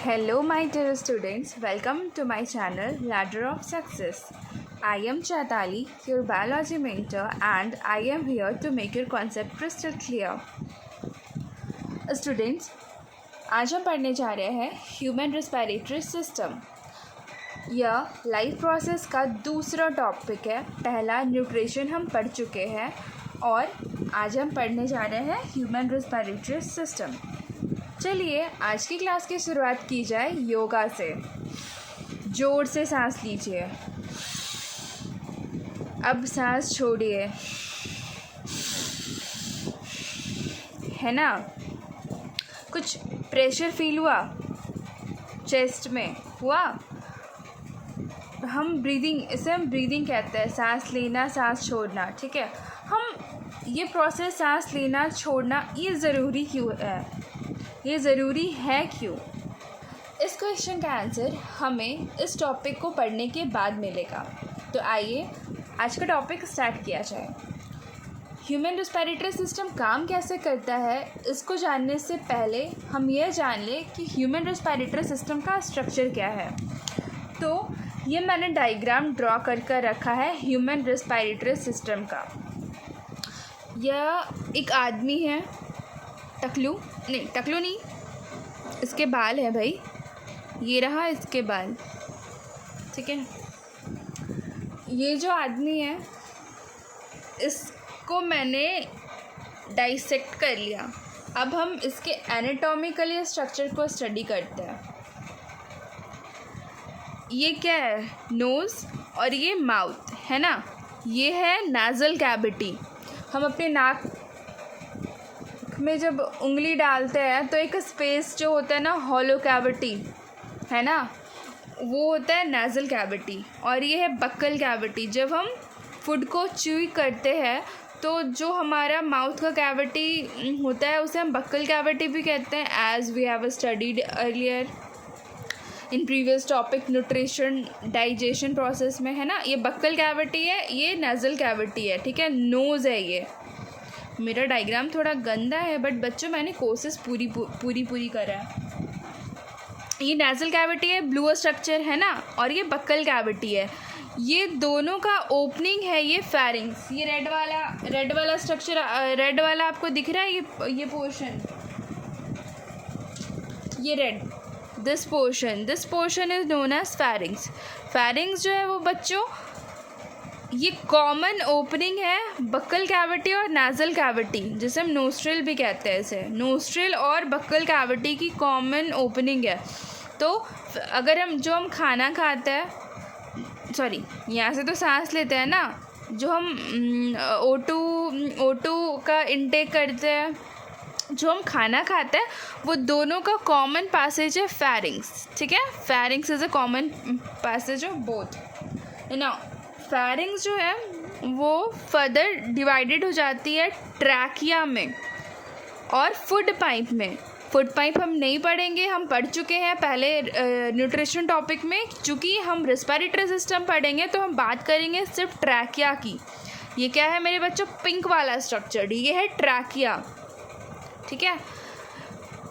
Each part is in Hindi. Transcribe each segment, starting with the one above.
Hello, my dear students. Welcome to my channel Ladder of Success. I am Chaitali, your biology mentor, and I am here to make your concept crystal clear. Students, आज हम पढ़ने जा रहे हैं ह्यूमन रेस्पिरेटरी सिस्टम. यह लाइफ प्रोसेस का दूसरा टॉपिक है. पहला न्यूट्रिशन हम पढ़ चुके हैं और आज हम पढ़ने जा रहे हैं ह्यूमन रेस्पिरेटरी सिस्टम. चलिए आज की क्लास की शुरुआत की जाए योगा से. जोर से सांस लीजिए. अब सांस छोड़िए, है ना. कुछ प्रेशर फील हुआ चेस्ट में? हुआ. इसे हम ब्रीदिंग कहते हैं. सांस लेना, सांस छोड़ना. ठीक है. हम ये प्रोसेस सांस लेना छोड़ना ये ज़रूरी क्यों है? ये ज़रूरी है क्यों? इस क्वेश्चन का आंसर हमें इस टॉपिक को पढ़ने के बाद मिलेगा. तो आइए आज का टॉपिक स्टार्ट किया जाए. ह्यूमन रेस्पिरेटरी सिस्टम काम कैसे करता है, इसको जानने से पहले हम यह जान लें कि ह्यूमन रेस्पिरेटरी सिस्टम का स्ट्रक्चर क्या है. तो ये मैंने डायग्राम ड्रॉ कर रखा है ह्यूमन रेस्पिरेटरी सिस्टम का. यह एक आदमी है. टकलू नहीं, इसके बाल है भाई. ये रहा इसके बाल. ठीक है. ये जो आदमी है इसको मैंने डाइसेक्ट कर लिया. अब हम इसके एनाटॉमिकली स्ट्रक्चर को स्टडी करते हैं. ये क्या है? नोज़ और ये माउथ है ना. ये है नाजल कैविटी. हम अपने नाक में जब उंगली डालते हैं तो एक स्पेस जो होता है ना, हॉलो कैविटी है ना, वो होता है नाजल कैविटी. और ये है बक्कल कैविटी. जब हम फूड को च्यू करते हैं तो जो हमारा माउथ का कैविटी होता है उसे हम बक्कल कैविटी भी कहते हैं, as we have studied earlier in previous topic nutrition digestion process में, है ना. ये बक्कल कैविटी है, ये नाजल कैविटी है. ठीक है. नोज़ है. ये मेरा डायग्राम थोड़ा गंदा है बट बच्चों मैंने कोशिश पूरी करा है. ये नाजल कैविटी है, ब्लू स्ट्रक्चर है ना, और ये बक्कल कैविटी है. ये दोनों का ओपनिंग है ये फेरिंग्स. ये रेड वाला स्ट्रक्चर, रेड वाला आपको दिख रहा है. ये पोर्शन, ये red, this portion is known as pharynx. Pharynx जो है वो बच्चों ये कॉमन ओपनिंग है बक्कल कैविटी और नाजल कैविटी, जिसे हम नोस्ट्रिल भी कहते हैं. इसे नोस्ट्रिल और बक्कल कैविटी की कॉमन ओपनिंग है. तो अगर हम खाना खाते हैं, सॉरी यहाँ से तो सांस लेते हैं ना, जो हम O2 का इनटेक करते हैं, जो हम खाना खाते हैं, वो दोनों का कॉमन पैसेज है फेरिंग्स. ठीक है. Pharynx is a common passage of both. ना फेरिंग्स जो है वो फर्दर डिवाइडेड हो जाती है ट्रैकिया में और फूड पाइप में. फूड पाइप हम नहीं पढ़ेंगे, हम पढ़ चुके हैं पहले न्यूट्रिशन टॉपिक में. चूँकि हम रेस्पिरेटरी सिस्टम पढ़ेंगे तो हम बात करेंगे सिर्फ ट्रैकिया की. ये क्या है मेरे बच्चों? पिंक वाला स्ट्रक्चर, ये है ट्रैकिया. ठीक है.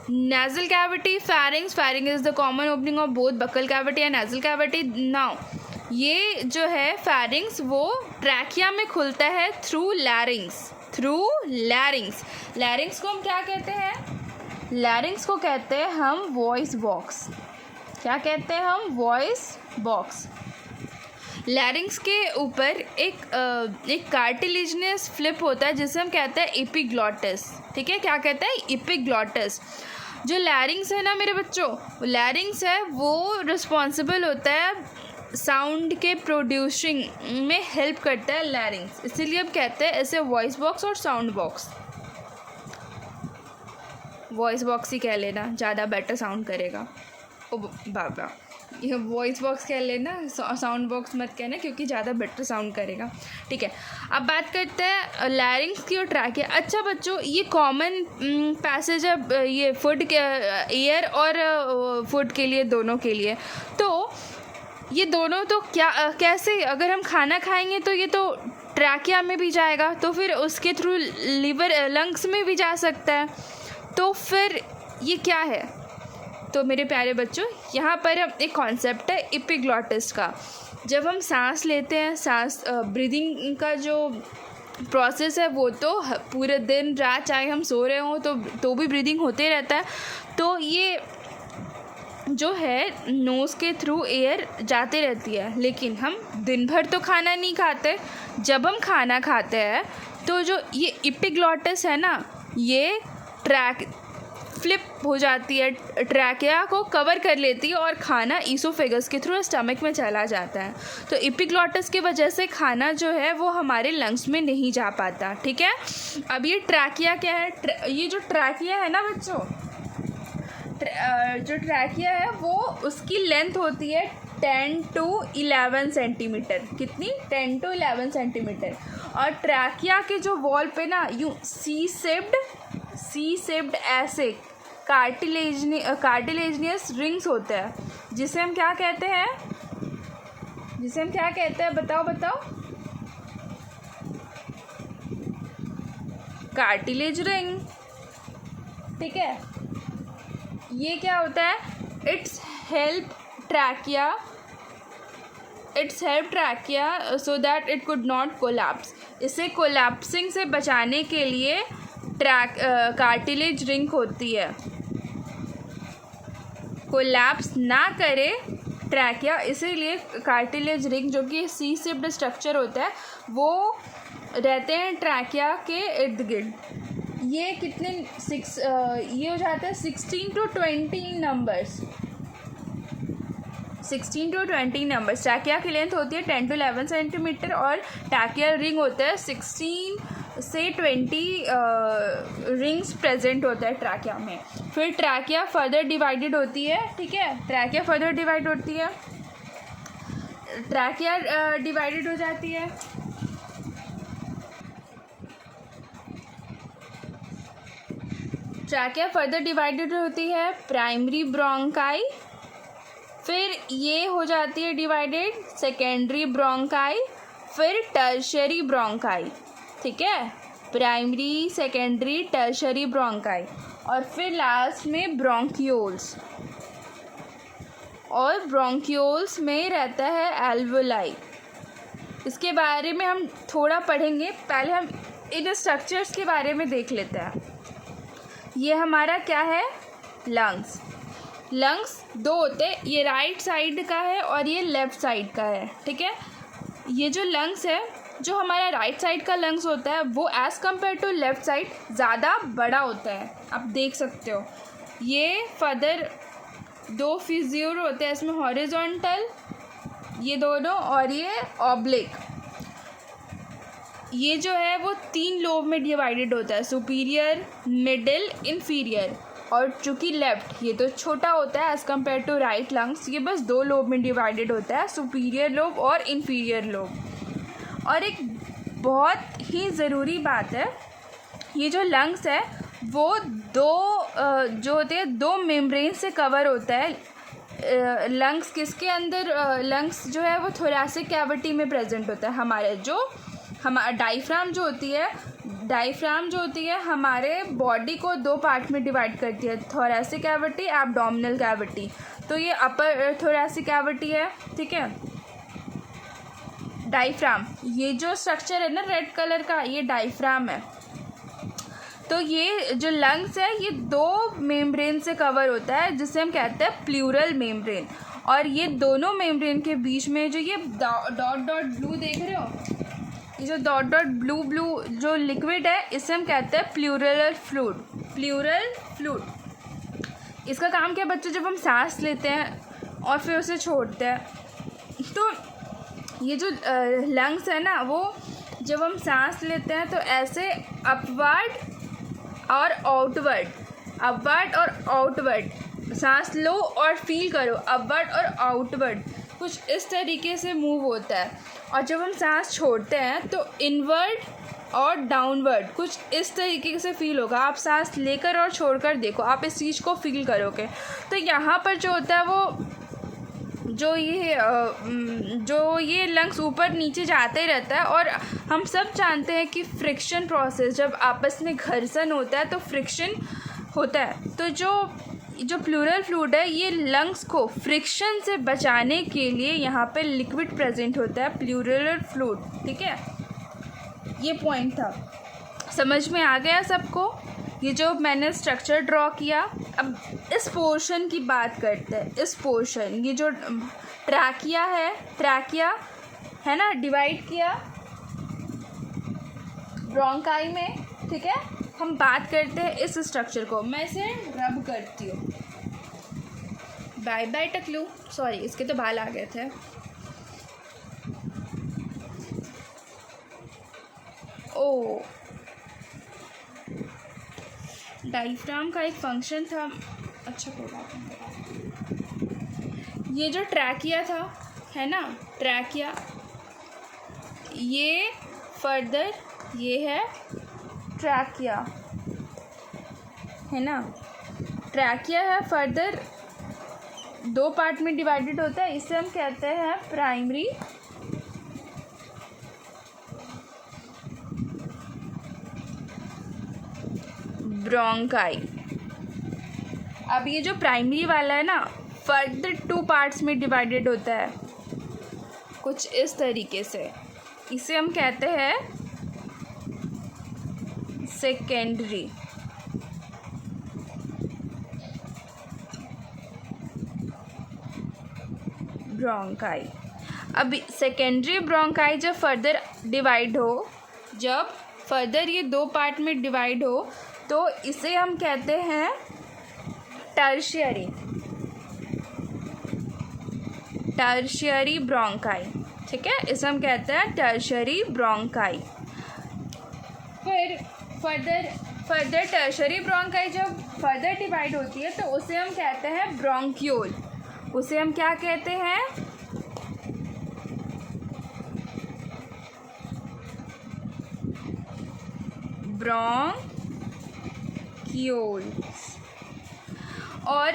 Nasal cavity, pharynx is the common opening of both buccal cavity and nasal cavity. Now ये जो है फेरिंग्स वो ट्रैकिया में खुलता है थ्रू लैरिंग्स. लैरिंग्स को हम क्या कहते हैं? लैरिंग्स को कहते हैं हम वॉइस बॉक्स. क्या कहते हैं हम? Voice box. लैरिंग्स के ऊपर एक कार्टिलेजिनस फ्लिप होता है जिसे हम कहते हैं एपिग्लॉटिस. ठीक है. क्या कहते हैं? एपिग्लॉटिस. जो लैरिंग्स है ना मेरे बच्चों, लैरिंग्स है वो रिस्पॉन्सिबल होता है साउंड के प्रोड्यूसिंग में हेल्प करता है लैरिंग्स. इसीलिए हम कहते हैं इसे वॉइस बॉक्स और साउंड बॉक्स. वॉइस बॉक्स ही कह लेना, ज़्यादा बेटर साउंड करेगा. ओ बाबा, ये वॉइस बॉक्स कह लेना, साउंड बॉक्स मत कहना क्योंकि ज़्यादा बेटर साउंड करेगा. ठीक है. अब बात करते हैं लैरिंग्स की और ट्रैकिया. अच्छा बच्चों, ये कॉमन पैसेज है ये फूड के एयर और फूड के लिए, दोनों के लिए. तो ये दोनों तो कैसे, अगर हम खाना खाएंगे तो ये तो ट्रैकिया में भी जाएगा, तो फिर उसके थ्रू लिवर लंग्स में भी जा सकता है. तो फिर ये क्या है? तो मेरे प्यारे बच्चों, यहाँ पर एक कॉन्सेप्ट है एपिग्लॉटिस का। जब हम सांस लेते हैं, सांस ब्रीदिंग का जो प्रोसेस है वो तो पूरे दिन रात चाहे हम सो रहे हों तो भी ब्रीदिंग होते रहता है। तो ये जो है नोज़ के थ्रू एयर जाते रहती है, लेकिन हम दिन भर तो खाना नहीं खाते। जब हम खाना खाते हैं तो जो ये एपिग्लॉटिस है ना, ये फ्लिप हो जाती है, ट्रैकिया को कवर कर लेती है और खाना ईसोफेगस के थ्रू स्टमक में चला जाता है। तो एपिग्लॉटिस की वजह से खाना जो है वो हमारे लंग्स में नहीं जा पाता। ठीक है, अब ये ट्रैकिया क्या है? ये जो ट्रैकिया है ना बच्चों, जो ट्रैकिया है वो उसकी लेंथ होती है 10 to 11 सेंटीमीटर। कितनी? 10 to 11 सेंटीमीटर। और ट्रैकिया के जो वॉल पे ना यूँ सी शेप्ड ऐसे कार्टिलेजिनियस रिंग्स होते हैं, जिसे हम क्या कहते हैं? बताओ कार्टिलेज रिंग। ठीक है, ये क्या होता है? It's help trachea so that it could not collapse. इसे कोलैप्सिंग से बचाने के लिए कार्टिलेज रिंग होती है, कोलैप्स ना करे ट्रैकिया, इसीलिए कार्टिलेज रिंग जो कि सी शेप्ड स्ट्रक्चर होता है वो रहते हैं ट्रैकिया के इर्द गिर्द। ये कितने ये हो जाते हैं 16 to 20 numbers. 16 to 20 numbers. Trachea की लेंथ होती है 10 to 11 सेंटीमीटर और ट्रैकिया रिंग होता है 16 से 20 रिंग्स प्रेजेंट होता है ट्रैकिया में। फिर ट्रैकिया फर्दर डिवाइडेड होती है। ठीक है, ट्रैकिया फर्दर डिवाइड होती है, ट्रैकिया डिवाइडेड हो जाती है। ट्रैकिया फर्दर डिवाइडेड होती है प्राइमरी ब्रोंकाई, फिर ये हो जाती है डिवाइडेड सेकेंडरी ब्रोंकाई, फिर टर्शियरी ब्रोंकाई। ठीक है, प्राइमरी, सेकेंडरी, टर्शियरी ब्रोंकाई, और फिर लास्ट में ब्रोंक्यूल्स। और ब्रोंक्यूल्स में रहता है एल्वोलाई। इसके बारे में हम थोड़ा पढ़ेंगे, पहले हम इन स्ट्रक्चर्स के बारे में देख लेते हैं। ये हमारा क्या है? लंग्स। लंग्स दो होते हैं, ये राइट साइड का है और ये लेफ़्ट साइड का है। ठीक है, ये जो लंग्स है, जो हमारा राइट साइड का लंग्स होता है वो as compare to left side ज़्यादा बड़ा होता है। आप देख सकते हो, ये फर्दर 2 फिज्यूर होते हैं इसमें, हॉरिजॉन्टल ये दोनों, और ये ऑब्लिक। ये जो है वो 3 लोब में डिवाइडेड होता है, सुपीरियर, मिडिल, इन्फीरियर। और चूँकि लेफ़्ट ये तो छोटा होता है as compare to right lungs, ये बस 2 लोब में डिवाइडेड होता है, सुपीरियर लोब और इन्फीरियर लोब। और एक बहुत ही ज़रूरी बात है, ये जो लंग्स है वो जो होते हैं 2 मेम्ब्रेन से कवर होता है। लंग्स किसके अंदर? लंग्स जो है वो थोरैसिक कैविटी में प्रेजेंट होता है। हमारा डायफ्राम जो होती है हमारे बॉडी को 2 पार्ट में डिवाइड करती है, थोरैसिक कैविटी, एब्डोमिनल कैविटी। तो ये अपर थोरैसिक कैविटी है। ठीक है, डायफ्राम, ये जो स्ट्रक्चर है ना रेड कलर का, ये डायफ्राम है। तो ये जो लंग्स है ये 2 मेम्ब्रेन से कवर होता है, जिसे हम कहते हैं प्लूरल मेम्ब्रेन। और ये दोनों मेम्ब्रेन के बीच में जो ये डॉट ब्लू देख रहे हो, ये जो डॉट ब्लू जो लिक्विड है, इसे हम कहते हैं प्लूरल फ्लूइड। इसका काम क्या बच्चों? जब हम सांस लेते हैं और फिर उसे छोड़ते हैं, तो ये जो लंग्स है ना, वो जब हम सांस लेते हैं तो ऐसे अपवर्ड और आउटवर्ड सांस लो और फील करो, अपवर्ड और आउटवर्ड कुछ इस तरीके से मूव होता है। और जब हम सांस छोड़ते हैं तो इनवर्ड और डाउनवर्ड कुछ इस तरीके से फील होगा। आप सांस लेकर और छोड़कर देखो, आप इस चीज़ को फील करोगे। तो यहाँ पर जो होता है वो जो ये लंग्स ऊपर नीचे जाते रहता है। और हम सब जानते हैं कि फ्रिक्शन प्रोसेस, जब आपस में घर्षण होता है तो फ्रिक्शन होता है। तो जो जो प्लूरल फ्लूइड है ये लंग्स को फ्रिक्शन से बचाने के लिए यहाँ पे लिक्विड प्रेजेंट होता है, प्लूरल फ्लूइड, ठीक है। ये पॉइंट था, समझ में आ गया सबको? ये जो मैंने स्ट्रक्चर ड्रॉ किया। अब इस पोर्शन की बात करते हैं। इस पोर्शन, ये जो ट्रैकिया है ना, डिवाइड किया ब्रोंकाई में, ठीक है। हम बात करते हैं इस स्ट्रक्चर को। मैं इसे रब करती हूँ। बाय बाय टकलू, सॉरी इसके तो बाल आ गए थे। ओ, डायफ्राम का एक फंक्शन था। अच्छा कोई बात नहीं। ये जो ट्रैकिया था, है ना, ट्रैकिया, ये फर्दर ये है ट्रैकिया, है ना। ट्रैकिया है, फर्दर 2 पार्ट में डिवाइडेड होता है। इसे हम कहते हैं प्राइमरी ब्रोंकाई। अब ये जो प्राइमरी वाला है ना, फर्दर 2 पार्ट्स में डिवाइडेड होता है कुछ इस तरीके से। इसे हम कहते हैं सेकेंडरी ब्रोंकाई। अब सेकेंडरी ब्रोंकाई जब फर्दर डिवाइड हो, जब फर्दर ये 2 पार्ट में डिवाइड हो, तो इसे हम कहते हैं टर्शियरी ब्रोंकाई, ठीक है। इसे हम कहते हैं टर्शियरी ब्रोंकाई। फिर फर्दर टर्शियरी ब्रोंकाई जब फर्दर डिवाइड होती है तो उसे हम कहते हैं ब्रोंक्यूल। उसे हम क्या कहते हैं? ब्रोंक्यूल्स। और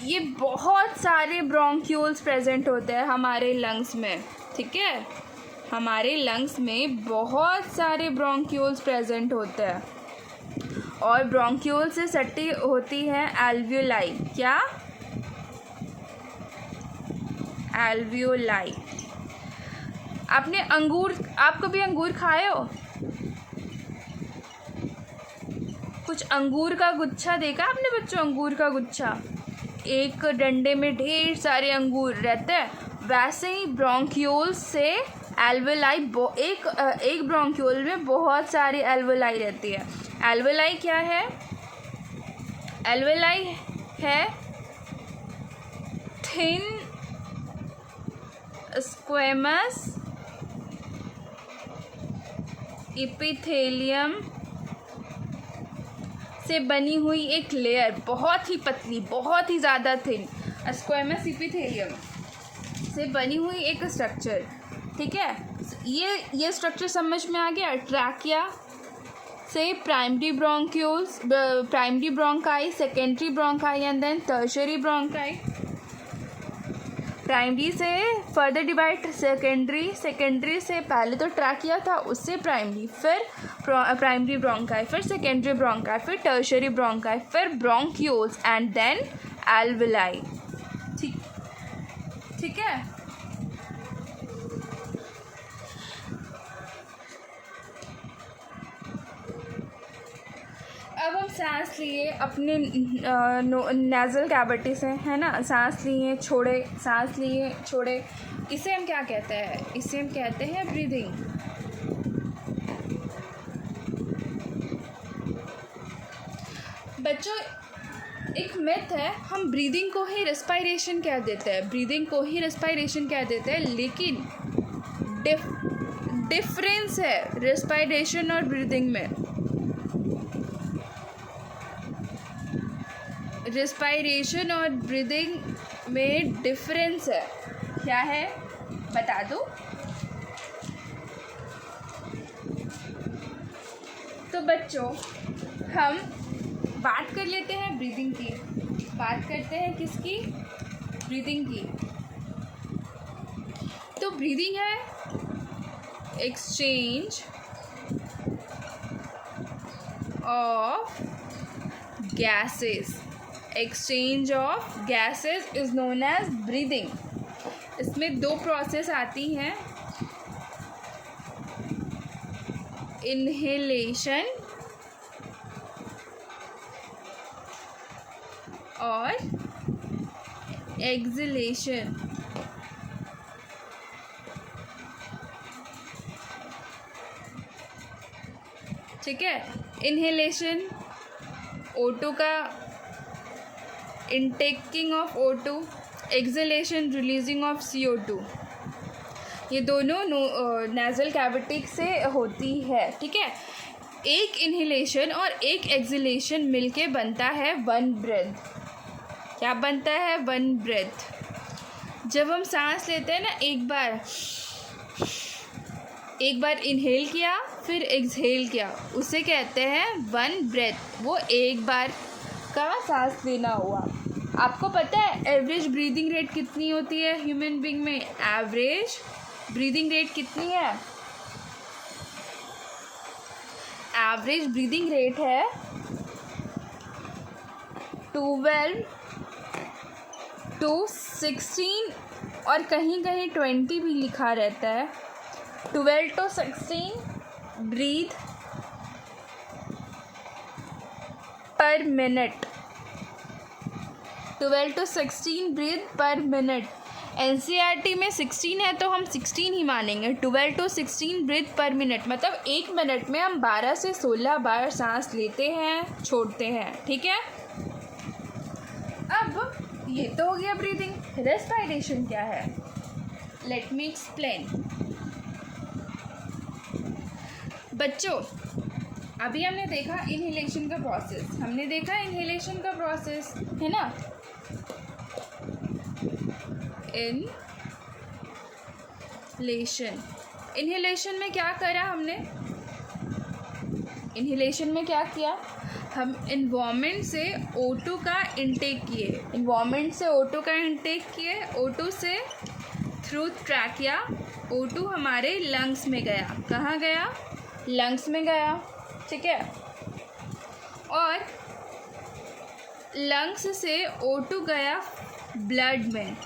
ये बहुत सारे ब्रोंक्यूल्स प्रेजेंट होते हैं हमारे लंग्स में, ठीक है। हमारे लंग्स में बहुत सारे ब्रोंक्यूल्स प्रेजेंट होते हैं और ब्रोंक्यूल से सटी होती है एल्वियोलाई। क्या? एल्वियोलाई। आप कभी अंगूर खाए हो? कुछ अंगूर का गुच्छा देखा आपने बच्चों? अंगूर का गुच्छा, एक डंडे में ढेर सारे अंगूर रहते हैं। वैसे ही ब्रोंक्यूल से एल्वियोलाई, एक ब्रोंक्यूल में बहुत सारी एल्वियोलाई रहती है। एल्वियोलाई क्या है? एल्वियोलाई है थिन स्क्वेमस एपिथेलियम से बनी हुई एक लेयर, बहुत ही पतली, बहुत ही ज़्यादा थिन, स्क्वेमस एपिथेलियम से बनी हुई एक स्ट्रक्चर, ठीक है। ये स्ट्रक्चर समझ में आ गया? ट्रैकिया से primary bronchi, secondary bronchi and then tertiary bronchi. Primary से फर्दर डिवाइड सेकेंडरी से पहले तो ट्रैकिया था, उससे प्राइमरी, फिर प्राइमरी ब्रोंकाई, फिर सेकेंडरी ब्रोंकाई, फिर टर्शियरी ब्रोंकाई, फिर ब्रोंक्यूल्स एंड देन एल्वियोलाई। ठीक है। अब हम सांस लिए अपने नेज़ल कैविटी से, है ना, सांस लिए छोड़े, सांस लिए छोड़े, इसे हम क्या कहते हैं? इसे हम कहते हैं ब्रीदिंग। बच्चों एक मिथ है, हम ब्रीदिंग को ही रेस्पिरेशन कह देते हैं, लेकिन डिफरेंस है रेस्पिरेशन और ब्रीदिंग में। रेस्पिरेशन और ब्रीदिंग में डिफरेंस है। क्या है बता दो? तो बच्चों हम बात कर लेते हैं ब्रीदिंग की। बात करते हैं किसकी? ब्रीदिंग की। तो ब्रीदिंग है exchange of gases, exchange of gases is known as breathing. इसमें दो प्रोसेस आती हैं, इनहेलेशन और एक्सहेलेशन। ठीक है, इनहेलेशन O2 का intaking of O2, exhalation releasing of CO2। ये दोनों नेज़ल कैविटी से होती है। ठीक है, एक इनहेलेशन और एक एक्सहेलेशन मिलके बनता है वन ब्रेथ। क्या बनता है? One breath. जब हम सांस लेते हैं ना, एक बार इनहेल किया फिर एक्सहेल किया, उसे कहते हैं वन ब्रेथ। वो एक बार का सांस लेना हुआ। आपको पता है एवरेज ब्रीदिंग रेट कितनी होती है ह्यूमन बीइंग में? एवरेज ब्रीदिंग रेट कितनी है? एवरेज ब्रीदिंग रेट है 12 to 16 और कहीं कहीं 20 भी लिखा रहता है। 12 to 16 breath per minute. 12 to 16 breath per minute. NCERT में 16 है तो हम 16 ही मानेंगे। 12 to 16 ब्रीथ पर मिनट मतलब एक मिनट में हम 12 से 16 बार सांस लेते हैं, छोड़ते हैं। ठीक है, अब ये तो हो गया ब्रीदिंग। रेस्पिरेशन क्या है? Let me explain. बच्चों, अभी हमने देखा इनहेलेशन का प्रोसेस, हमने देखा इनहेलेशन का प्रोसेस, है ना? इनहेलेशन में क्या करा हमने? इनहेलेशन में क्या किया? हम इन्वायरमेंट से O2 का इंटेक किए। इन्वायरमेंट से O2 का इंटेक किए। O2 से थ्रू ट्रैकिया O2 हमारे लंग्स में गया। कहाँ गया? लंग्स में गया। ठीक है, और लंग्स से O2 गया ब्लड में।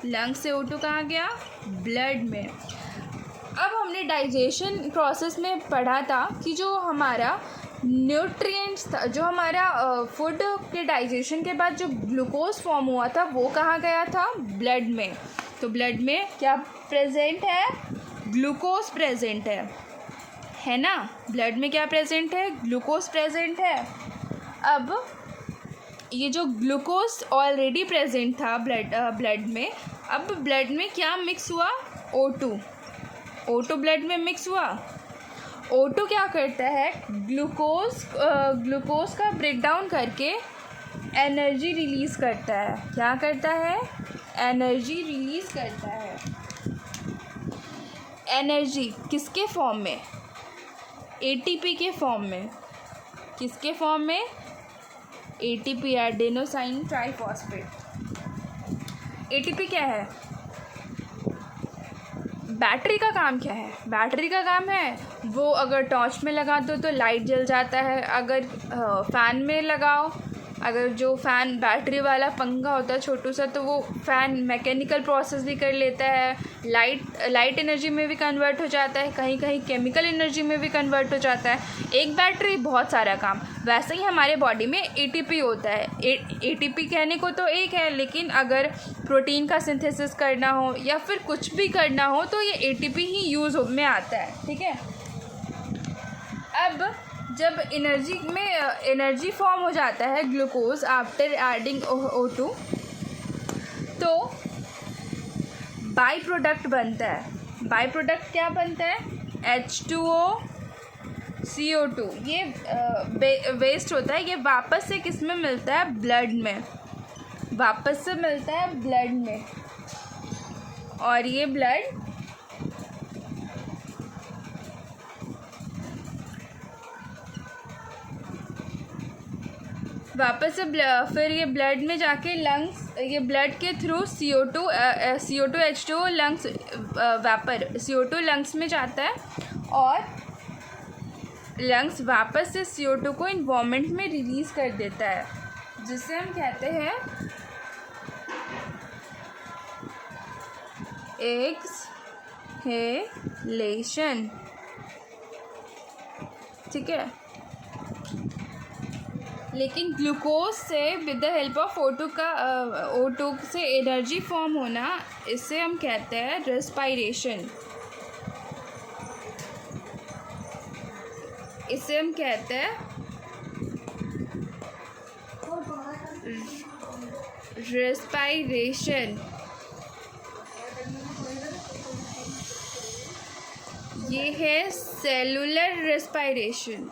लंग्स से O2 कहाँ गया? ब्लड में। अब हमने डाइजेशन प्रोसेस में पढ़ा था कि जो हमारा न्यूट्रिएंट्स था, जो हमारा फूड के डाइजेशन के बाद जो ग्लूकोज फॉर्म हुआ था, वो कहाँ गया था? ब्लड में। तो ब्लड में क्या प्रेजेंट है? ग्लूकोज प्रेजेंट है ना? ब्लड में क्या प्रेजेंट है? ग्लूकोज प्रेजेंट है। अब ये जो ग्लूकोज ऑलरेडी प्रेजेंट था ब्लड में, अब ब्लड में क्या मिक्स हुआ? O2 ब्लड में मिक्स हुआ। O2 क्या करता है? ग्लूकोज का ब्रेक डाउन करके एनर्जी रिलीज़ करता है। क्या करता है? एनर्जी रिलीज़ करता है। एनर्जी किसके फॉर्म में? ATP के फॉर्म में। किसके फॉर्म में? ATP, adenosine triphosphate. ATP क्या है? बैटरी का काम क्या है? बैटरी का काम है वो अगर टॉर्च में लगा दो तो लाइट जल जाता है, अगर फ़ैन में लगाओ, अगर जो फ़ैन बैटरी वाला पंखा होता है छोटू सा, तो वो फ़ैन मैकेनिकल प्रोसेस भी कर लेता है, लाइट एनर्जी में भी कन्वर्ट हो जाता है, कहीं कहीं केमिकल एनर्जी में भी कन्वर्ट हो जाता है। एक बैटरी बहुत सारा काम। वैसे ही हमारे बॉडी में ATP होता है। ATP कहने को तो एक है, लेकिन अगर प्रोटीन का सिंथेसिस करना हो या फिर कुछ भी करना हो तो ये ATP ही यूज़ में आता है। ठीक है, अब जब एनर्जी फॉर्म हो जाता है ग्लूकोज आफ्टर एडिंग O2, तो बाई प्रोडक्ट बनता है। बाई प्रोडक्ट क्या बनता है? H2O CO2। ये वेस्ट होता है, ये वापस से किस में मिलता है? ब्लड में। वापस से मिलता है ब्लड में, और ये ब्लड वापस से फिर ये ब्लड में जाके लंग्स, ये ब्लड के through CO2 H2O lungs vapour CO2 lungs में जाता है, और लंग्स वापस से CO2 को इन्वायरमेंट में रिलीज़ कर देता है। जिसे हम कहते हैं एक्सहेलेशन। ठीक है, लेकिन ग्लूकोज से with the help of O2 से एनर्जी फॉर्म होना, इसे हम कहते हैं रेस्पायरेशन। इसे हम कहते हैं रेस्पायरेशन। ये है सेलुलर रेस्पायरेशन।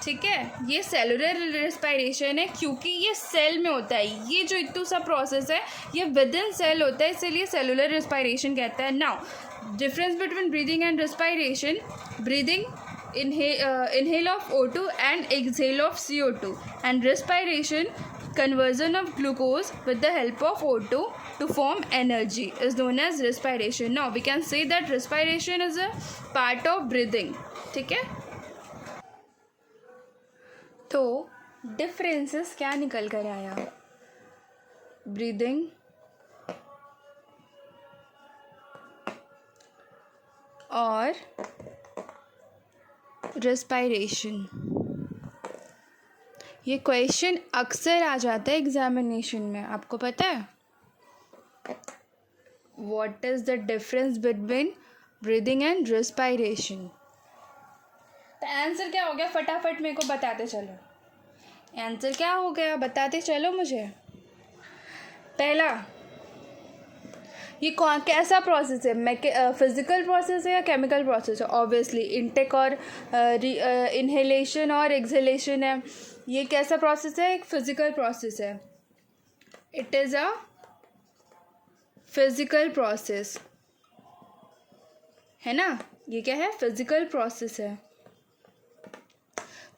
ठीक है, ये सेलुलर रेस्पायरेशन है क्योंकि ये सेल में होता है। ये जो इतना सा प्रोसेस है ये विद इन सेल होता है, इसीलिए सेलुलर रेस्पायरेशन कहता है। Now difference between breathing and respiration: breathing inhale of O2 and exhale of CO2, and respiration conversion of glucose with the help of O2 to form energy is known as respiration. Now we can say that respiration is a part of breathing. ठीक है, तो डिफरेंसेस क्या निकल कर आया? ब्रीदिंग और रेस्पायरेशन। ये क्वेश्चन अक्सर आ जाता है एग्जामिनेशन में, आपको पता है? What is the difference between breathing and respiration? तो आंसर क्या हो गया, फटाफट मेरे को बताते चलो। आंसर क्या हो गया बताते चलो मुझे। पहला, ये कौन कैसा प्रोसेस है? फिजिकल प्रोसेस है या केमिकल प्रोसेस है? ऑब्वियसली इनटेक और इनहेलेशन और एक्सहेलेशन है। ये कैसा प्रोसेस है? एक फिजिकल प्रोसेस है। It is a physical process, है ना? ये क्या है? फिजिकल प्रोसेस है।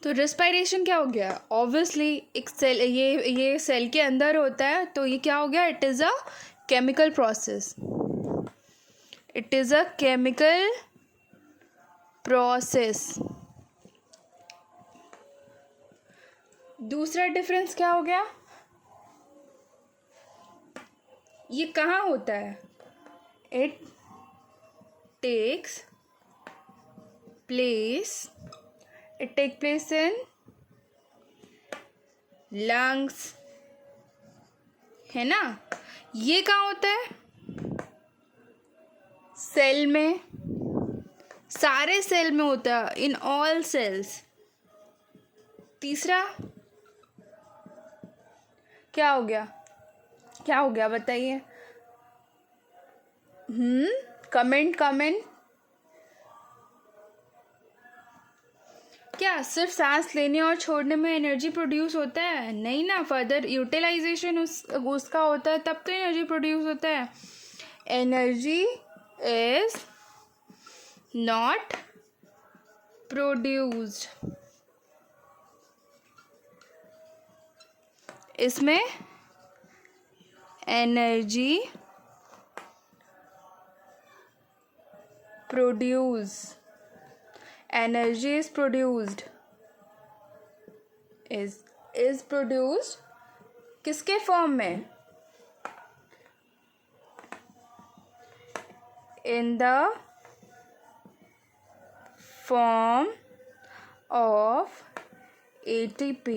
तो रेस्पायरेशन क्या हो गया? ऑब्वियसली एक सेल, ये सेल के अंदर होता है, तो ये क्या हो गया? It is a chemical process. It is a chemical process. दूसरा डिफरेंस क्या हो गया? ये कहाँ होता है? It takes place in lungs, है ना? ये कहाँ होता है? सेल में, सारे सेल में होता है, इन ऑल सेल्स। तीसरा क्या हो गया? क्या हो गया बताइए? कमेंट। क्या सिर्फ सांस लेने और छोड़ने में एनर्जी प्रोड्यूस होता है? नहीं ना, फर्दर यूटिलाइजेशन उसका होता है, तब तो एनर्जी प्रोड्यूस होता है। Energy is not produced. इसमें एनर्जी energy is produced किसके फॉर्म में? in the form of ATP।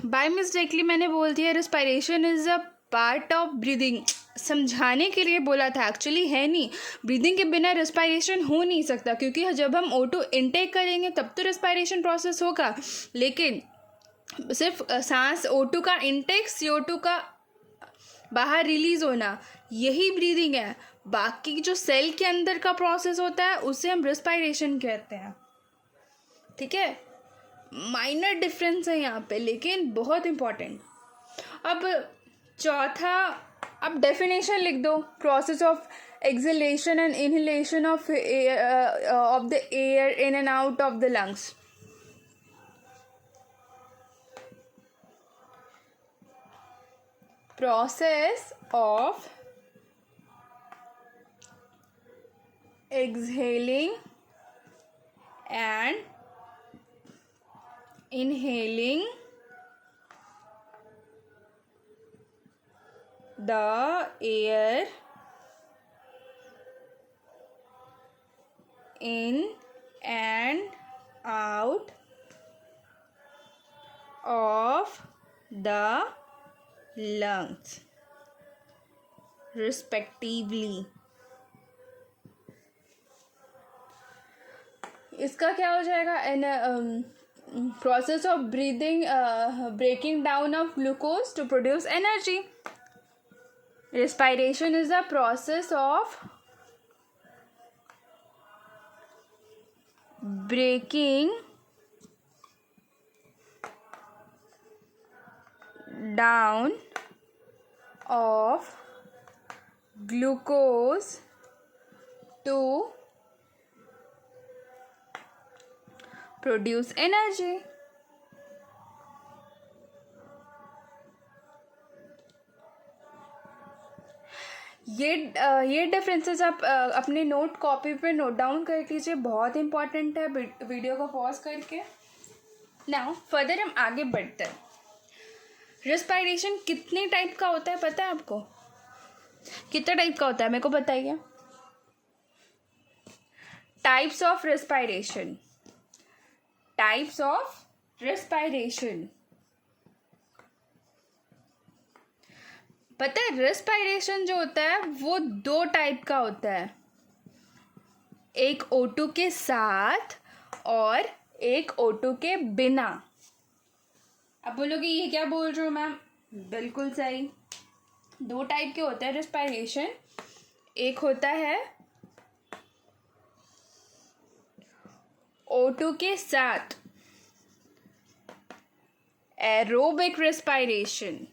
By mistakely मैंने बोल दिया respiration is a part of breathing, समझाने के लिए बोला था, एक्चुअली है नहीं। ब्रीदिंग के बिना रेस्पायरेशन हो नहीं सकता, क्योंकि जब हम O2 इनटेक करेंगे तब तो रेस्पायरेशन प्रोसेस होगा, लेकिन सिर्फ सांस O2 का इनटेक, CO2 का बाहर रिलीज होना, यही ब्रीदिंग है। बाकी जो सेल के अंदर का प्रोसेस होता है उसे हम रेस्पायरेशन कहते हैं। ठीक है, माइनर डिफरेंस है यहाँ पे, लेकिन बहुत इम्पॉर्टेंट। अब चौथा, अब डेफिनेशन लिख दो। Process of exhalation and inhalation of the air in and out of the lungs. Process of exhaling and inhaling the air in and out of the lungs respectively. इसका क्या हो जाएगा? Process of breaking down of glucose to produce energy. Respiration is the process of breaking down of glucose to produce energy. ये डिफरेंसेस आप अपने नोट कॉपी पे नोट डाउन कर लीजिए, बहुत इंपॉर्टेंट है, वीडियो को पॉज करके। नाउ फर्दर हम आगे बढ़ते हैं। रेस्पिरेशन कितने टाइप का होता है पता है आपको? कितना टाइप का होता है मेरे को बताइए। Types of respiration, types of respiration. पता है रेस्पिरेशन जो होता है वो दो टाइप का होता है, एक O2 के साथ और एक O2 के बिना। अब बोलोगे ये क्या बोल रहे हो मैम? बिल्कुल सही, दो टाइप के होते हैं रेस्पिरेशन। एक होता है O2 के साथ एरोबिक रेस्पिरेशन,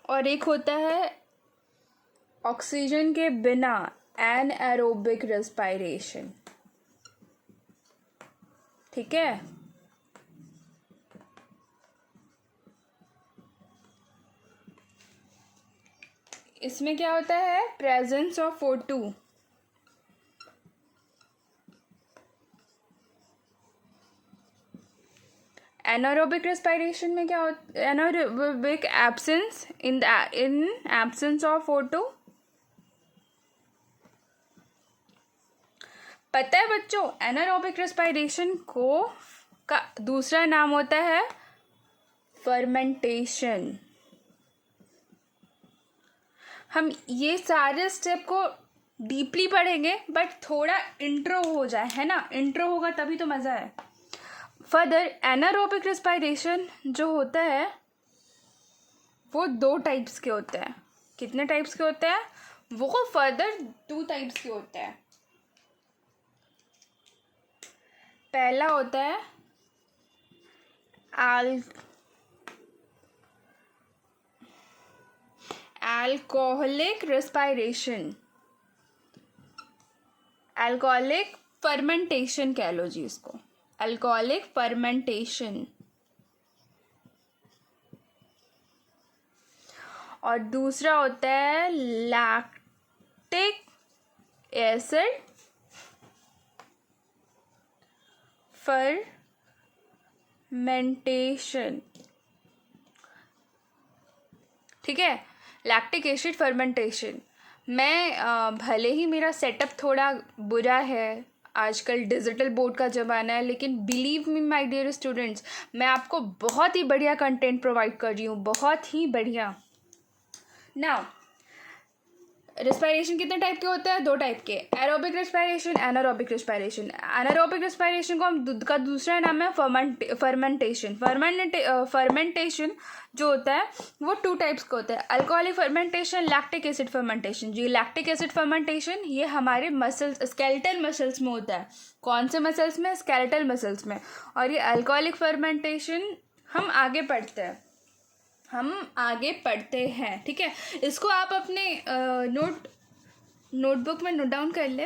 और एक होता है ऑक्सीजन के बिना एनएरोबिक रेस्पिरेशन। ठीक है, इसमें क्या होता है? Presence of O2। Anaerobic respiration में क्या होता है? Anaerobic absence in absence of O2। पता है बच्चों, एनारोबिक रेस्पिरेशन को का दूसरा नाम होता है फर्मेंटेशन। हम ये सारे स्टेप को डीपली पढ़ेंगे, बट थोड़ा इंट्रो हो जाए, है ना? इंट्रो होगा तभी तो मज़ा है। फर्दर एनारोबिक रेस्पिरेशन जो होता है वो दो टाइप्स के होते हैं। कितने टाइप्स के होते हैं? वो फर्दर 2 टाइप्स के होते हैं। पहला होता है अल्कोहलिक रेस्पिरेशन, अल्कोहलिक फर्मेंटेशन कह लो जी इसको, अल्कोहलिक फर्मेंटेशन। और दूसरा होता है लैक्टिक एसिड फर्मेंटेशन। ठीक है, लैक्टिक एसिड फर्मेंटेशन। मैं भले ही मेरा सेटअप थोड़ा बुरा है, आजकल डिजिटल बोर्ड का ज़माना है, लेकिन believe me my dear students, मैं आपको बहुत ही बढ़िया कंटेंट प्रोवाइड कर रही हूँ, बहुत ही बढ़िया। नाउ रेस्पिरेशन कितने टाइप के होते हैं? 2 टाइप के, aerobic respiration, anaerobic respiration. Anaerobic respiration को हम का दूसरा नाम है फर्मेंटेशन। फर्मेंटेशन जो होता है वो 2 टाइप्स का होता है, alcoholic fermentation, lactic acid fermentation. जी लैक्टिक एसिड फर्मेंटेशन ये हमारे मसल्स, स्केलेटल मसल्स में होता है। कौन से मसल्स में? स्केलेटल मसल्स में। और ये अल्कोहलिक फर्मेंटेशन हम आगे पढ़ते हैं, ठीक है? इसको आप अपने नोटबुक में नोट डाउन कर ले।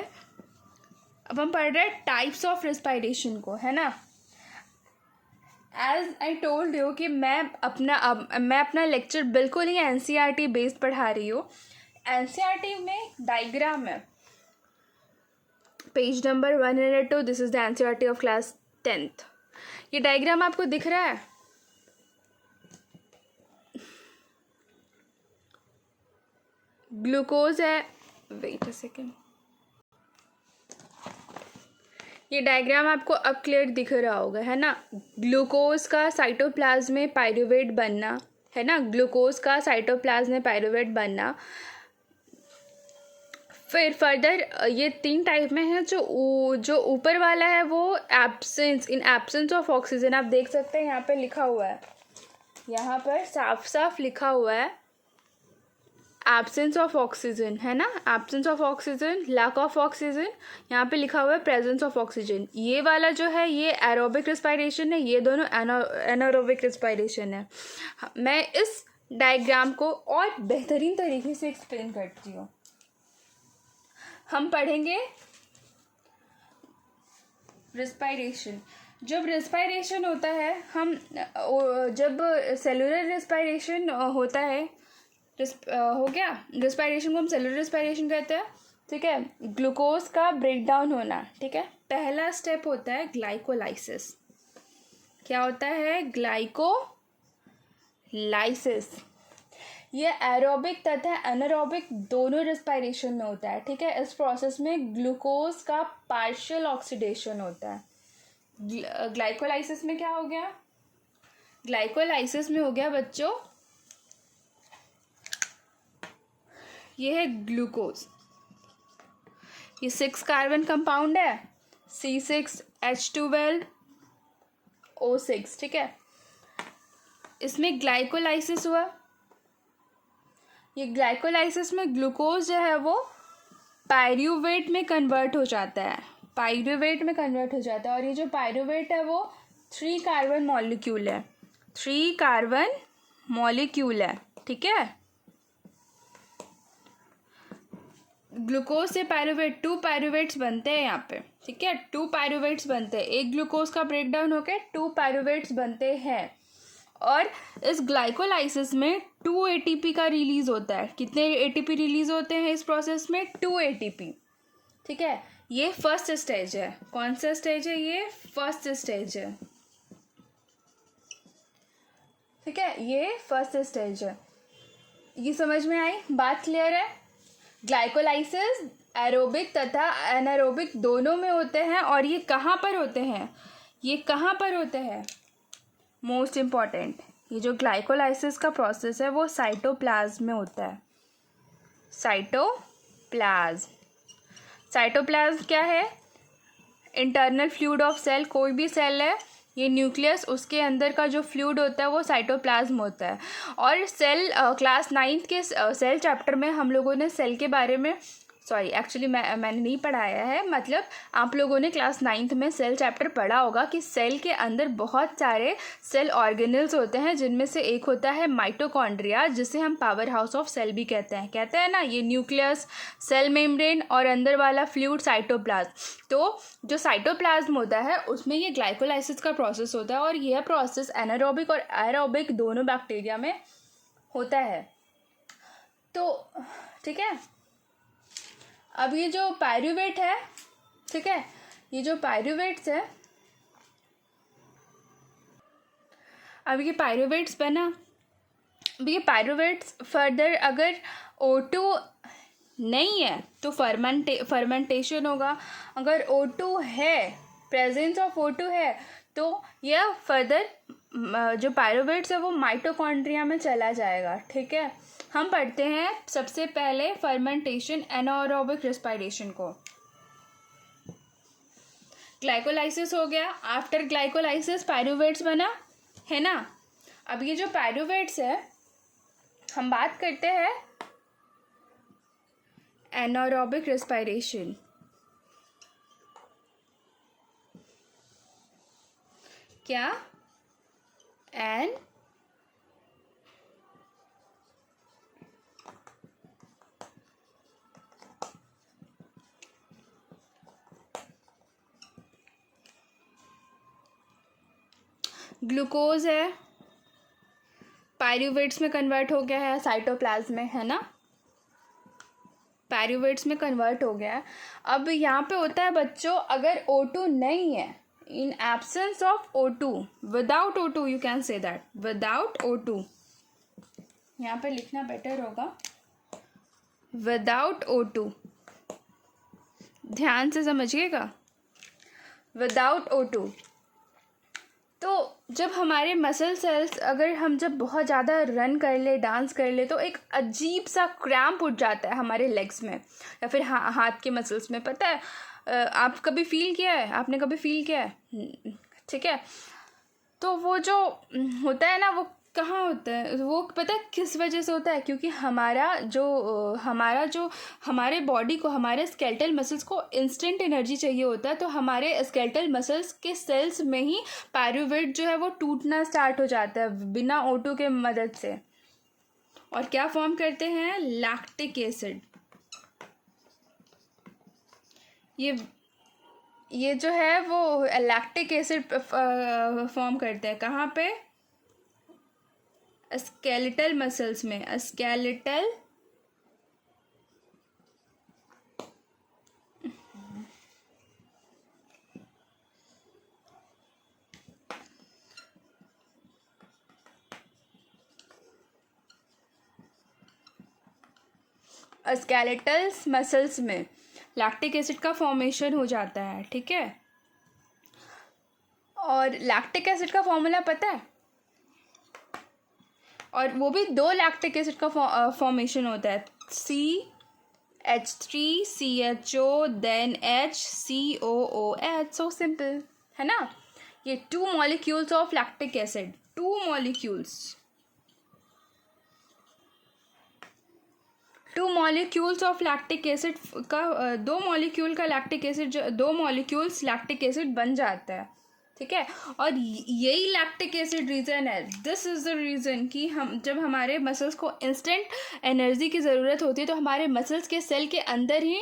अब हम पढ़ रहे हैं टाइप्स ऑफ रेस्पिरेशन को, है ना? एज आई टोल्ड यू कि मैं अपना लेक्चर बिल्कुल ही NCERT बेस्ड पढ़ा रही हूँ। एनसीईआरटी में डायग्राम है, page number 102, this is the NCERT of class 10th। ये डायग्राम आपको दिख रहा है? ग्लूकोज है, वेट अ सेकेंड, ये डायग्राम आपको अब क्लियर दिख रहा होगा, है ना। ग्लूकोज का साइटोप्लाज्म में पायरुवेट बनना, है ना, ग्लूकोज का साइटोप्लाज्म में पायरुवेट बनना। फिर फर्दर ये 3 टाइप में है। जो ऊपर वाला है वो इन एब्सेंस ऑफ ऑक्सीजन, आप देख सकते हैं यहाँ पे लिखा हुआ है, यहाँ पर साफ साफ लिखा हुआ है एब्सेंस ऑफ ऑक्सीजन, है ना, absence of oxygen, lack of oxygen, यहाँ पे लिखा हुआ है प्रेजेंस ऑफ ऑक्सीजन। ये वाला जो है ये एरोबिक रिस्पायरेशन है, ये दोनों एनारोबिक रिस्पायरेशन है। मैं इस डायग्राम को और बेहतरीन तरीके से एक्सप्लेन करती हूँ। हम पढ़ेंगे रिस्पायरेशन। जब रिस्पायरेशन होता है, जब सेलुलर रिस्पायरेशन होता है, हो गया, रिस्पायरेशन को हम सेलुलर रिस्पायरेशन कहते हैं, ठीक है। ग्लूकोज का ब्रेक डाउन होना, ठीक है। पहला स्टेप होता है ग्लाइकोलाइसिस। क्या होता है? ग्लाइकोलाइसिस। ये एरोबिक तथा एनारोबिक दोनों रिस्पायरेशन में होता है, ठीक है। इस प्रोसेस में ग्लूकोज का पार्शियल ऑक्सीडेशन होता है। ग्लाइकोलाइसिस में क्या हो गया? ग्लाइकोलाइसिस में हो गया बच्चों, ये है ग्लूकोज, ये 6 कार्बन कंपाउंड है, C6H12O6, ठीक है। इसमें ग्लाइकोलाइसिस हुआ। ये ग्लाइकोलाइसिस में ग्लूकोज जो है वो पायरुवेट में कन्वर्ट हो जाता है, पायरुवेट में कन्वर्ट हो जाता है। और ये जो पायरुवेट है वो 3 कार्बन मॉलिक्यूल है, 3 कार्बन मॉलिक्यूल है, ठीक है। ग्लूकोज से पायरुवेट 2 पायरुवेट्स बनते हैं यहाँ पे, ठीक है। 2 पायरुवेट्स बनते हैं, एक ग्लूकोज का ब्रेकडाउन होकर 2 पायरुवेट्स बनते हैं। और इस ग्लाइकोलाइसिस में 2 ATP का रिलीज होता है। कितने ATP रिलीज होते हैं इस प्रोसेस में? 2 ATP, ठीक है। ये फर्स्ट स्टेज है। कौन सा स्टेज है? ये फर्स्ट स्टेज है, ठीक है। ये फर्स्ट स्टेज है। ये समझ में आई? बात क्लियर है? ग्लाइकोलाइसिस एरोबिक तथा एनारोबिक दोनों में होते हैं। और ये कहाँ पर होते हैं? ये कहाँ पर होते हैं? मोस्ट इम्पॉर्टेंट, ये जो ग्लाइकोलाइसिस का प्रोसेस है वो साइटोप्लाज्म में होता है। साइटोप्लाज्म, साइटोप्लाज्म क्या है? Internal fluid of cell. कोई भी सेल है, ये न्यूक्लियस, उसके अंदर का जो फ्लूइड होता है वो साइटोप्लाज्म होता है। और सेल क्लास 9th के सेल चैप्टर में हम लोगों ने सेल के बारे में, सॉरी एक्चुअली मैंने नहीं पढ़ाया है, मतलब आप लोगों ने क्लास 9th में सेल चैप्टर पढ़ा होगा कि सेल के अंदर बहुत सारे सेल ऑर्गेनल्स होते हैं, जिनमें से एक होता है माइटोकॉन्ड्रिया, जिसे हम पावर हाउस ऑफ सेल भी कहते हैं ना। ये न्यूक्लियस, सेल मेम्ब्रेन और अंदर वाला फ्लूइड साइटोप्लाज्म। तो जो साइटोप्लाज्म होता है उसमें ये ग्लाइकोलाइसिस का प्रोसेस होता है। और यह प्रोसेस एनारोबिक और एरोबिक दोनों बैक्टीरिया में होता है। तो ठीक है, अब ये जो पायरुवेट है, ठीक है, ये जो पायरुवेट्स है, अब ये पायरुवेट्स बना, अब ये पायरुवेट्स फर्दर अगर O2 नहीं है तो फर्मेंटेशन होगा। अगर O2 है, प्रेजेंस ऑफ O2 है, तो यह फर्दर जो पायरुवेट्स है वो माइटोकॉन्ड्रिया में चला जाएगा, ठीक है। हम पढ़ते हैं सबसे पहले फर्मेंटेशन एनारोबिक रिस्पायरेशन को। ग्लाइकोलाइसिस हो गया, आफ्टर ग्लाइकोलाइसिस पायरुवेट्स बना, है ना। अब ये जो पायरुवेट्स है, हम बात करते हैं एनारोबिक रिस्पायरेशन। क्या? एन ग्लूकोज है, पायरुवेट्स में कन्वर्ट हो गया है साइटोप्लाज्म में, है ना। पायरूवेट्स में कन्वर्ट हो गया है। अब यहाँ पे होता है बच्चों, अगर O2 नहीं है, in absence of O2, without O2, you can say that, without O2, यहाँ पे लिखना बेटर होगा, विदाउट O2, ध्यान से समझिएगा, विदाउट O2। तो जब हमारे मसल सेल्स, अगर हम जब बहुत ज़्यादा रन कर ले, डांस कर ले, तो एक अजीब सा क्रैम्प उठ जाता है हमारे लेग्स में या फिर हाथ के मसल्स में। पता है, आप कभी फील किया है, आपने कभी फील किया है? ठीक है, तो वो जो होता है ना, वो कहाँ होता है, वो पता है किस वजह से होता है? क्योंकि हमारे बॉडी को, हमारे स्केलेटल मसल्स को इंस्टेंट एनर्जी चाहिए होता है। तो हमारे स्केलेटल मसल्स के सेल्स में ही पायरूवेट जो है वो टूटना स्टार्ट हो जाता है बिना O2 के मदद से। और क्या फॉर्म करते हैं? Lactic acid. ये जो है वो लैक्टिक एसिड फॉर्म करते हैं। कहाँ पे? स्केलेटल मसल्स में, स्केलेटल स्केलेटल मसल्स में लैक्टिक एसिड का फॉर्मेशन हो जाता है। ठीक है, और लैक्टिक एसिड का फॉर्मूला पता है? और वो भी 2 लैक्टिक एसिड का फॉर्मेशन होता है, CH3CHO then HCOOH। So simple है ना? ये 2 molecules of lactic acid, 2 molecules of lactic acid का 2 मॉलिक्यूल का lactic acid, 2 molecules lactic acid बन जाता है। ठीक है, और यही लैक्टिक एसिड रीज़न है, दिस इज़ द रीज़न कि हम जब हमारे मसल्स को इंस्टेंट एनर्जी की ज़रूरत होती है तो हमारे मसल्स के सेल के अंदर ही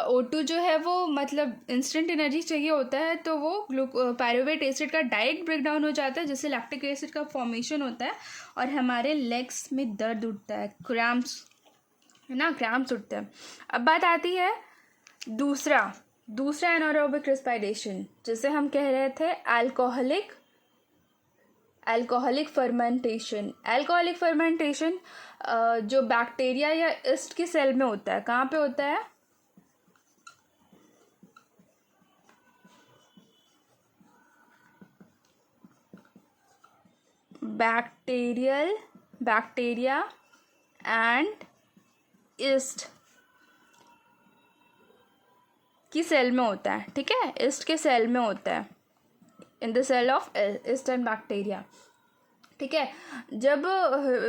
O2 जो है वो, मतलब इंस्टेंट एनर्जी चाहिए होता है, तो वो पायरूवेट एसिड का डायरेक्ट ब्रेक डाउन हो जाता है, जिससे लैक्टिक एसिड का फॉर्मेशन होता है और हमारे लेग्स में दर्द उठता है, क्रैम्प्स है ना, क्रैम्प्स उठते हैं। अब बात आती है दूसरा एनारोबिक रेस्पिरेशन, जिसे हम कह रहे थे अल्कोहलिक फर्मेंटेशन। अल्कोहलिक फर्मेंटेशन जो बैक्टीरिया या ईस्ट की सेल में होता है। कहाँ पे होता है? बैक्टीरिया एंड ईस्ट की सेल में होता है। ठीक है, ईस्ट के सेल में होता है, in the cell of yeast and bacteria. ठीक है, जब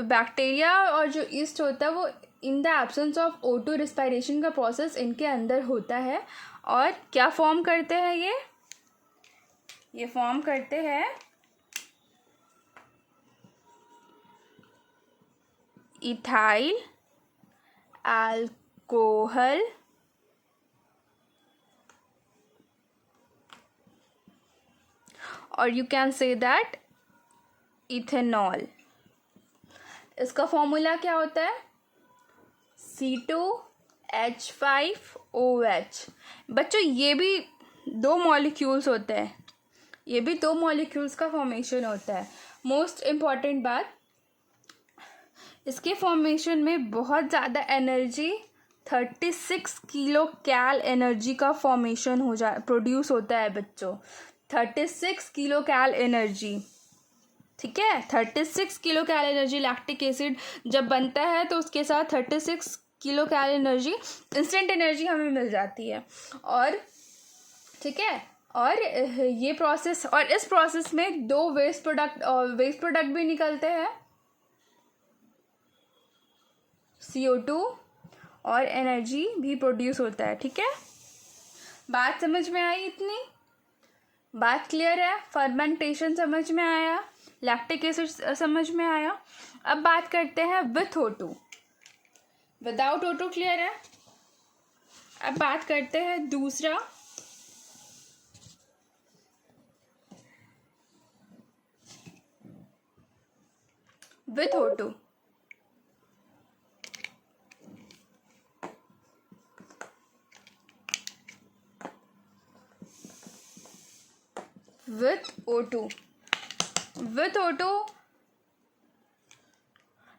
बैक्टीरिया और जो ईस्ट होता है वो in the absence of O2 respiration का प्रोसेस इनके अंदर होता है, और क्या फॉर्म करते हैं? ये फॉर्म करते हैं इथाइल अल्कोहल और you can say that ethanol. इसका फॉर्मूला क्या होता है? C2H5OH। बच्चों ये भी 2 मॉलिक्यूल्स होते हैं, ये भी 2 मॉलिक्यूल्स का फॉर्मेशन होता है। मोस्ट इम्पॉर्टेंट बात, इसके फॉर्मेशन में बहुत ज़्यादा एनर्जी, 36 किलो कैल एनर्जी का फॉर्मेशन प्रोड्यूस होता है बच्चों, 36 किलो कैल एनर्जी। ठीक है, 36 किलो कैल एनर्जी लैक्टिक एसिड जब बनता है तो उसके साथ 36 किलो कैल एनर्जी, इंस्टेंट एनर्जी हमें मिल जाती है। और ठीक है, और ये प्रोसेस, और इस प्रोसेस में 2 वेस्ट प्रोडक्ट भी निकलते हैं, CO2, और एनर्जी भी प्रोड्यूस होता है। ठीक है, बात समझ में आई? इतनी बात क्लियर है? फर्मेंटेशन समझ में आया, लैक्टिक एसिड समझ में आया। अब बात करते हैं with O2, without O2 clear है। अब बात करते हैं दूसरा, with O2। With O2। With O2,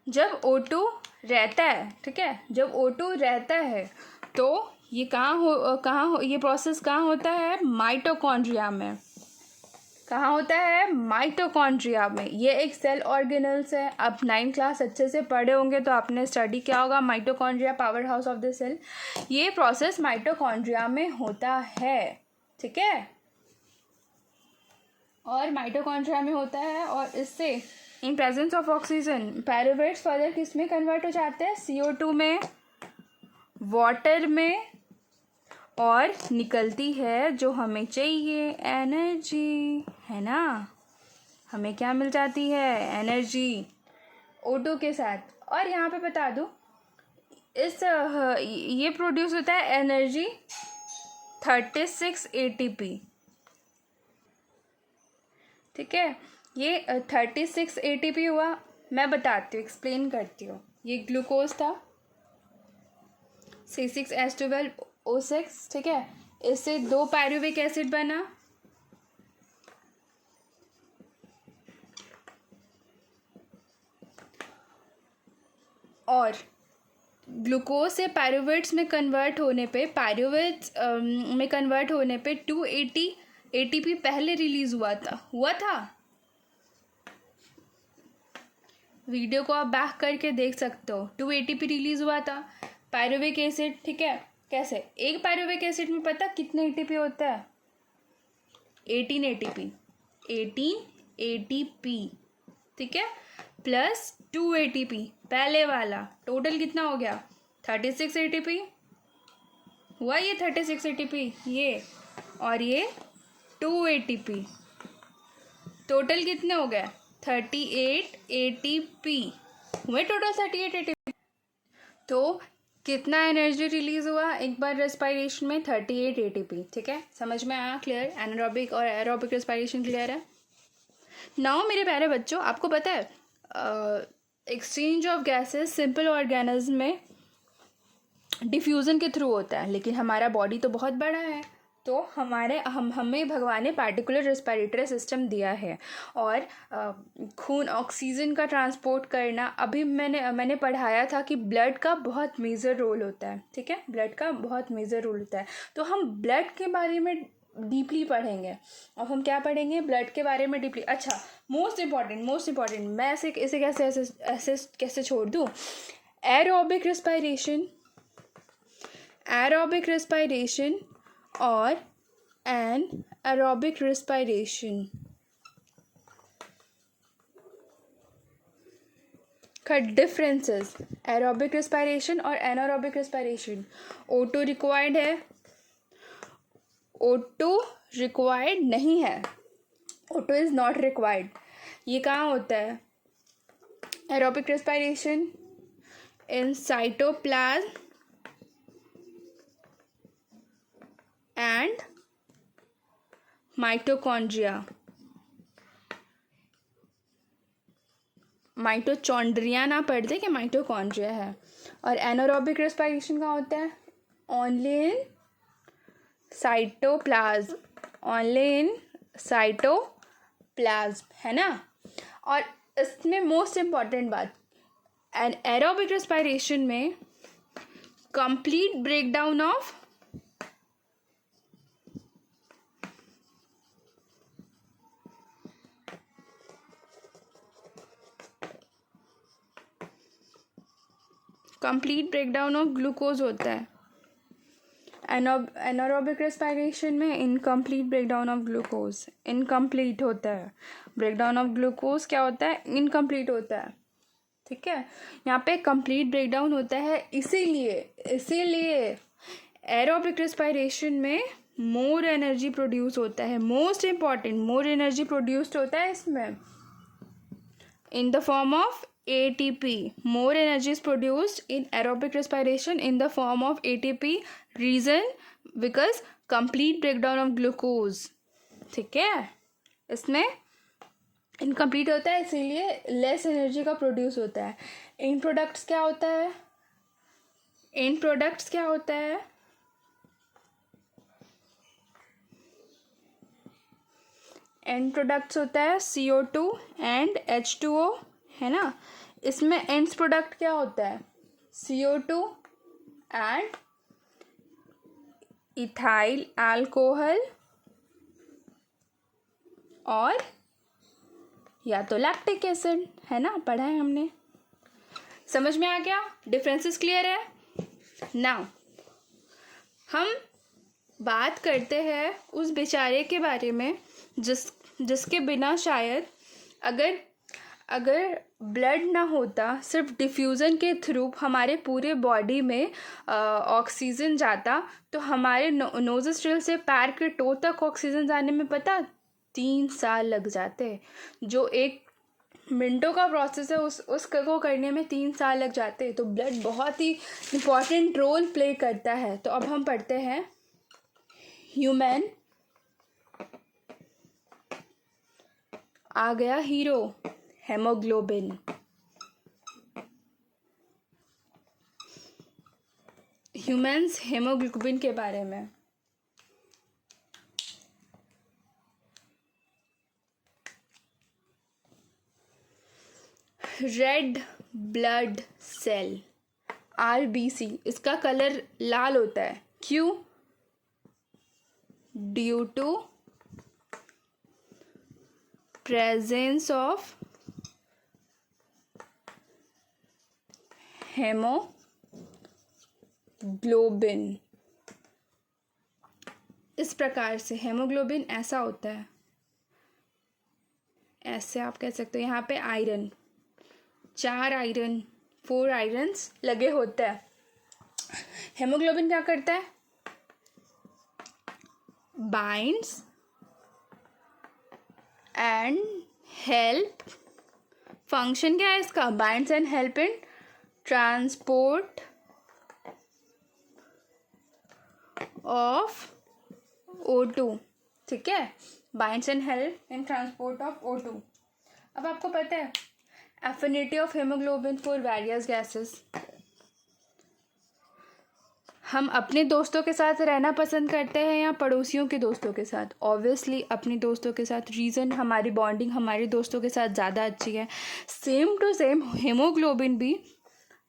जब O2 रहता है, ठीक है, जब O2 रहता है तो ये ये प्रोसेस कहाँ होता है? माइटोकॉन्ड्रिया में। कहाँ होता है? माइटोकॉन्ड्रिया में। ये एक सेल ऑर्गेनल्स है। आप 9th क्लास अच्छे से पढ़े होंगे तो आपने स्टडी किया होगा mitochondria, power house of the cell. ये प्रोसेस माइटोकॉन्ड्रिया में होता है, ठीक है, और माइटोकॉन्ड्रिया में होता है। और इससे in presence of oxygen pyruvates further किस में कन्वर्ट हो जाते हैं? CO2 में, वाटर में, और निकलती है जो हमें चाहिए, एनर्जी, है ना। हमें क्या मिल जाती है? एनर्जी O2 के साथ। और यहाँ पे बता दूँ, ये प्रोड्यूस होता है एनर्जी 36 ATP, ठीक है। ये 36 ATP हुआ। मैं बताती हूँ, एक्सप्लेन करती हूँ। ये ग्लूकोज था, C6H12O6, ठीक है। इससे 2 पायरुविक एसिड बना, और ग्लूकोज से पायरुवेट्स में कन्वर्ट होने पे 280 ATP पहले रिलीज हुआ था। वीडियो को आप बैक करके देख सकते हो। 2 ATP रिलीज हुआ था, पायरुविक एसिड, ठीक है। कैसे? एक पायरुविक एसिड में पता कितने ATP होता है? 18 ATP, 18 ATP, ठीक है, प्लस 2 ATP पहले वाला, टोटल कितना हो गया? 36 ATP हुआ। ये 36 ATP ये, और ये 2 ATP, टोटल कितने हो गए? 38 ATP हुए, टोटल 38 ATP। तो कितना एनर्जी रिलीज हुआ एक बार रेस्पिरेशन में? 38 ATP, ठीक है। समझ में आया? क्लियर? एनारोबिक और एरोबिक रेस्पिरेशन क्लियर है? नाउ मेरे प्यारे बच्चों, आपको पता है exchange of gases simple organism में डिफ्यूज़न के थ्रू होता है, लेकिन हमारा बॉडी तो बहुत बड़ा है, तो हमें भगवान ने पार्टिकुलर रेस्पिरेटरी सिस्टम दिया है। और खून, ऑक्सीजन का ट्रांसपोर्ट करना, अभी मैंने पढ़ाया था कि ब्लड का बहुत मेजर रोल होता है, ठीक है, ब्लड का बहुत मेजर रोल होता है। तो हम ब्लड के बारे में डीपली पढ़ेंगे। अब हम क्या पढ़ेंगे? ब्लड के बारे में डीपली। अच्छा, मोस्ट इम्पॉर्टेंट, मैं इसे कैसे छोड़ दूँ? एरोबिक रेस्पिरेशन और एनारोबिक रेस्पिरेशन का डिफरेंसेस। एरोबिक रेस्पिरेशन और एनारोबिक रेस्पिरेशन। O2 रिक्वायर्ड है, O2 रिक्वायर्ड नहीं है, O2 इज नॉट रिक्वायर्ड। ये कहाँ होता है? Aerobic respiration in cytoplasm and mitochondria. Mitochondria ना पढ़ दे कि माइटोकॉन्ड्रिया है। और एनारोबिक रेस्पिरेशन कहाँ होता है? ओनली इन साइटोप्लाज्म, है ना। और इसमें मोस्ट इम्पॉर्टेंट बात, एरोबिक रेस्पिरेशन में कंप्लीट ब्रेकडाउन ऑफ ग्लूकोज होता है। एनारोबिक रेस्पिरेशन में incomplete breakdown of glucose, incomplete होता है। ब्रेकडाउन ऑफ ग्लूकोज क्या होता है? इनकम्प्लीट होता है, ठीक है। यहाँ पे कंप्लीट ब्रेकडाउन होता है, इसीलिए एरोबिक रेस्पिरेशन में मोर एनर्जी प्रोड्यूस होता है। Most important, more energy produced होता है इसमें in the form of ATP. More energy is produced in aerobic respiration in the form of ATP. Reason? Because complete breakdown of glucose. ठीक है, इसमें इनकम्प्लीट होता है, इसीलिए लेस एनर्जी का प्रोड्यूस होता है। इन प्रोडक्ट्स क्या होता है? एंड प्रोडक्ट्स होता है CO2 एंड H2O, है ना। इसमें एंड्स प्रोडक्ट क्या होता है? CO2 एंड इथाइल अल्कोहल और या तो लैक्टिक एसिड, है ना, पढ़ा है हमने। समझ में आ गया? डिफरेंसेस क्लियर है? नाउ हम बात करते हैं उस बेचारे के बारे में जिसके बिना शायद अगर ब्लड ना होता, सिर्फ डिफ्यूज़न के थ्रू हमारे पूरे बॉडी में ऑक्सीजन जाता, तो हमारे नोज़ोस्ट्रिल से पैर के टो तक ऑक्सीजन जाने में पता 3 साल लग जाते। जो 1 मिनटों का प्रोसेस है उसको करने में 3 साल लग जाते। तो ब्लड बहुत ही इम्पॉर्टेंट रोल प्ले करता है। तो अब हम पढ़ते हैं ह्यूमन, आ गया हीरो, हेमोग्लोबिन। ह्यूमन्स हेमोग्लोबिन के बारे में। रेड ब्लड सेल RBC, इसका कलर लाल होता है। क्यों? Due to presence of haemoglobin. इस प्रकार से हेमोग्लोबिन ऐसा होता है, ऐसे आप कह सकते हो। यहाँ पे आयरन, 4 आयरन्स लगे होते हैं। हेमोग्लोबिन क्या करता है? बाइंड्स एंड हेल्प, फंक्शन क्या है इसका? Binds and help in transport of O2, ठीक है। Binds and help in transport of O2। अब आपको पता है affinity of haemoglobin for various gases. हम अपने दोस्तों के साथ रहना पसंद करते हैं या पड़ोसियों के दोस्तों के साथ? ऑब्वियसली अपने दोस्तों के साथ। रीज़न, हमारी बॉन्डिंग हमारे दोस्तों के साथ ज़्यादा अच्छी है। सेम टू सेम हेमोग्लोबिन भी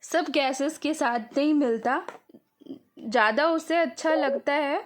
सब गैसेस के साथ नहीं मिलता, ज़्यादा उससे अच्छा लगता है